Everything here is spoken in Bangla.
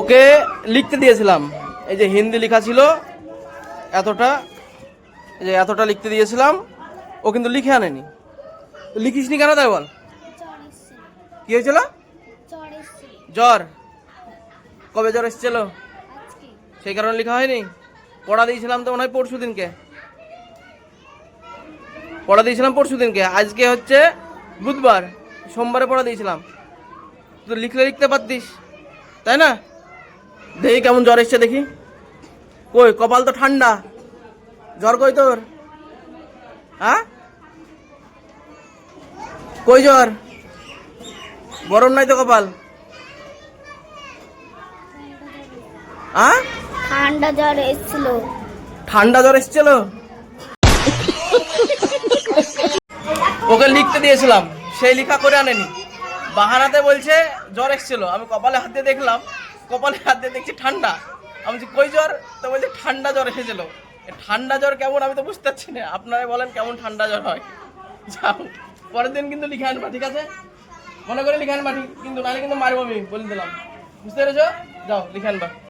ওকে লিখতে দিয়েছিলাম, এই যে হিন্দি লেখা ছিল এতটা, এই যে এতটা লিখতে দিয়েছিলাম, ও কিন্তু লিখে আনেনি। লিখিসনি কেন তাই বল? কি হয়েছিল? জ্বর? কবে জ্বর এসেছিল? সেই কারণে লেখা হয়নি? পড়া দিয়েছিলাম তো মনে হয় পরশু দিনকে, পড়া দিয়েছিলাম পরশু দিনকে, আজকে হচ্ছে বুধবার, সোমবারে পড়া দিয়েছিলাম। তো লিখলে লিখতে পারতিস, তাই না? দেখি কেমন জ্বর এসছে দেখি। কই কপাল তো ঠান্ডা, জ্বর কই তোর? হ্যাঁ কই জ্বর? গরম নাই তো কপাল? হ্যাঁ ঠান্ডা জ্বর এসেছিল। ঠান্ডা জ্বর এসেছিল? ওকে লিখতে দিয়েছিলাম, সেই লেখা করে আনেনি, বাহানাতে বলছে জ্বর এসেছিল। আমি কপালে হাত দিয়ে দেখলাম, কপালে হাত দিয়ে দেখছি ঠান্ডা। আমি বলছি কই জ্বর? তো বলছে ঠান্ডা জ্বর এসেছিল। ঠান্ডা জ্বর কেমন আমি তো বুঝতে পারছি না, আপনারাই বলেন কেমন ঠান্ডা জ্বর হয়। যাও, পরের দিন কিন্তু লিখে আনবা, ঠিক আছে? মনে করে লিখে আনবা, ঠিক কিন্তু নাহলে কিন্তু মারবো আমি, বলে দিলাম। বুঝতে পেরেছো? যাও লিখে আনবা।